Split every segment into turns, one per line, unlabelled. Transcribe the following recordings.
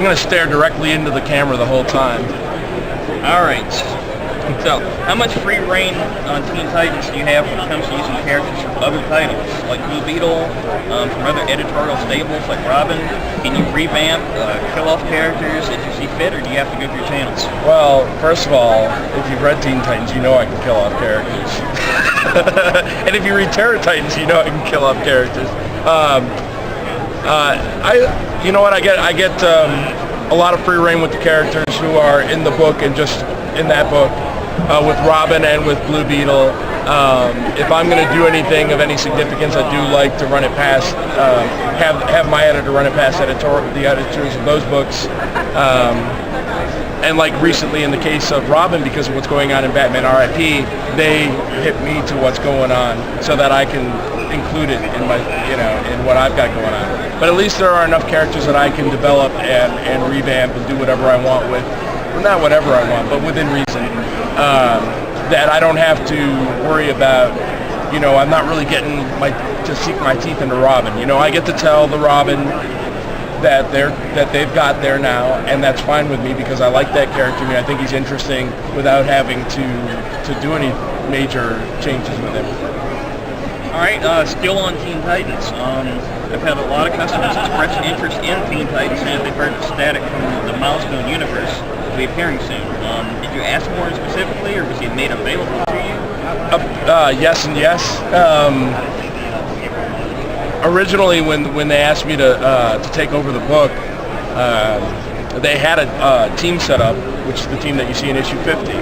I'm going to stare directly into the camera the whole time.
All right. So, how much free reign on Teen Titans do you have when it comes to using characters from other titles, like Blue Beetle, from other editorial stables like Robin? Can you revamp, kill off characters as you see fit, or do you have to go through channels?
Well, first of all, if you've read Teen Titans, you know I can kill off characters. And if you read Terror Titans, you know I can kill off characters. You know what? I get a lot of free reign with the characters who are in the book and just in that book. With Robin and with Blue Beetle. If I'm going to do anything of any significance, I do like to run it past, have my editor run it past the editors of those books. And like recently in the case of Robin, because of what's going on in Batman R.I.P., they hit me to what's going on so that I can include it in my, in what I've got going on. But at least there are enough characters that I can develop and revamp and do whatever I want with. Well, not whatever I want, but within reason. That I don't have to worry about, I'm not really getting to sink my teeth into Robin. I get to tell the Robin that they've got there now, and that's fine with me because I like that character. I think he's interesting without having to do any major changes with him.
All right, still on Teen Titans. I've had a lot of customers express interest in Teen Titans and they've heard the static from the Milestone universe will be appearing soon. Did you ask for it specifically, or was he made available to you?
Yes and yes. Originally, when they asked me to take over the book, they had a team set up, which is the team that you see in issue 50.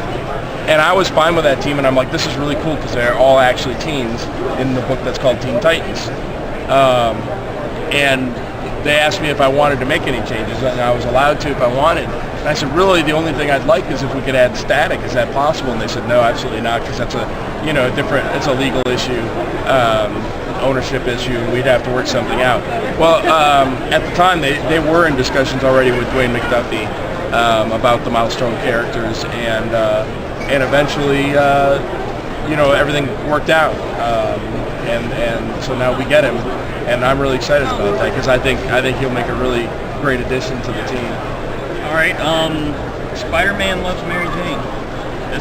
And I was fine with that team, and I'm like, this is really cool because they're all actually teens in the book that's called Teen Titans. And they asked me if I wanted to make any changes, and I was allowed to if I wanted. And I said, really, the only thing I'd like is if we could add static. Is that possible? And they said, no, absolutely not, because that's it's a legal issue, ownership issue, and we'd have to work something out. Well, at the time, they were in discussions already with Dwayne McDuffie about the Milestone characters, and eventually, everything worked out, and so now we get him, and I'm really excited about that because I think he'll make a really great addition to the team.
All right, Spider-Man Loves Mary Jane.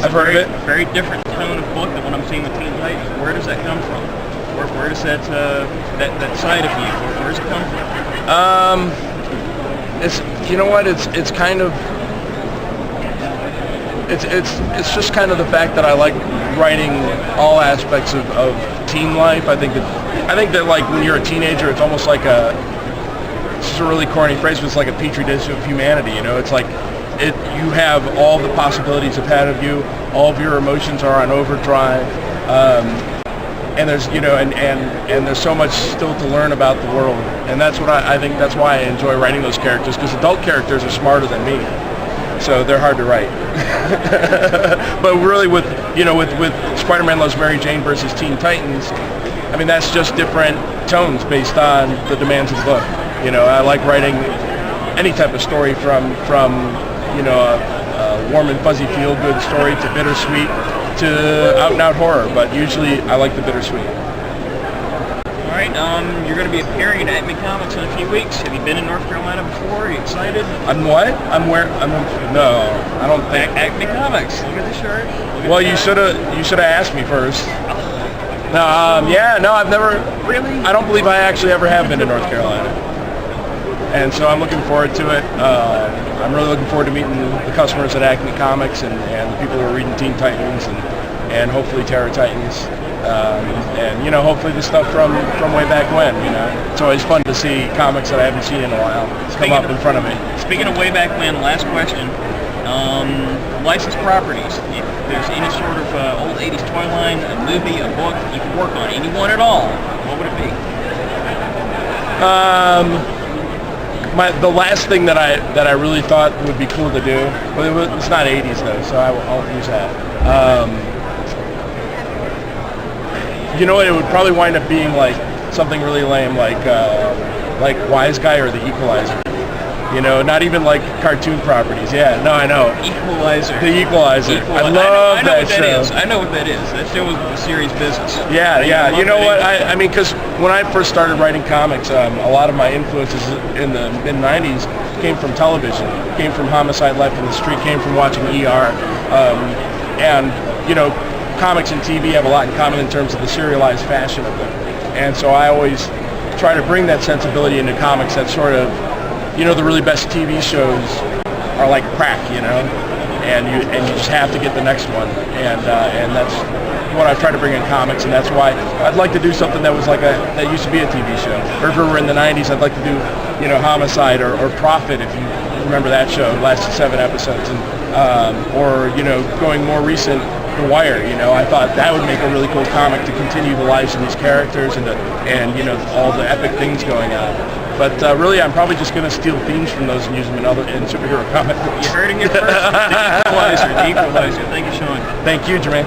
I've heard of it.
A very different tone of book than what I'm seeing with Teen Titans. Where does that come from? Where does that side of you? Where does it come from?
It's kind of. It's just kind of the fact that I like writing all aspects of teen life. I think that like when you're a teenager, it's almost like this is a really corny phrase, but it's like a petri dish of humanity. It's like you have all the possibilities ahead of you. All of your emotions are on overdrive, and there's and there's so much still to learn about the world. And that's what I think. That's why I enjoy writing those characters, because adult characters are smarter than me. So they're hard to write. But really with Spider-Man Loves Mary Jane versus Teen Titans, I mean, that's just different tones based on the demands of the book. I like writing any type of story from a warm and fuzzy feel-good story to bittersweet to out-and-out horror, but usually I like the bittersweet.
All right, you're going to be appearing at Acme Comics in a few weeks. Have you been in North Carolina before? Are you excited?
No, I don't think.
Acme Comics. Look at the shirt.
Well, you should have asked me first. No, I've never.
Really?
I don't believe I actually ever have been to North Carolina, and so I'm looking forward to it. I'm really looking forward to meeting the customers at Acme Comics and the people who are reading Teen Titans and hopefully Terror Titans. And hopefully the stuff from way back when. It's always fun to see comics that I haven't seen in a while come up in front of me.
Speaking of way back when, last question. Licensed properties. If there's any sort of old 80s toy line, a movie, a book you can work on, any one at all, what would it be?
The last thing that I really thought would be cool to do, well, it's not 80s though, so I'll use that. It would probably wind up being like something really lame, like Wise Guy or The Equalizer. You know, not even like cartoon properties. Yeah, no, I know.
Equalizer.
The Equalizer. I love that show.
I know what that is. That show was serious business.
Yeah. You know what? I mean, because when I first started writing comics, a lot of my influences in the mid-'90s came from television, came from Homicide: Life in the Street, came from watching ER, and you know, comics and TV have a lot in common in terms of the serialized fashion of them. And so I always try to bring that sensibility into comics. That sort of, you know, the really best TV shows are like crack, you know, and you just have to get the next one, and that's what I try to bring in comics, and that's why I'd like to do something that was like that used to be a TV show. Or if we were in the '90s, I'd like to do, you know, Homicide or Prophet, if you remember that show, it lasted 7 episodes, and or you know, going more recent, The Wire. You know, I thought that would make a really cool comic to continue the lives of these characters and you know, all the epic things going on. But really, I'm probably just going to steal themes from those and use them in superhero comic books.
You heard it here first. The Equalizer. Thank you, Sean.
Thank you, Jermaine.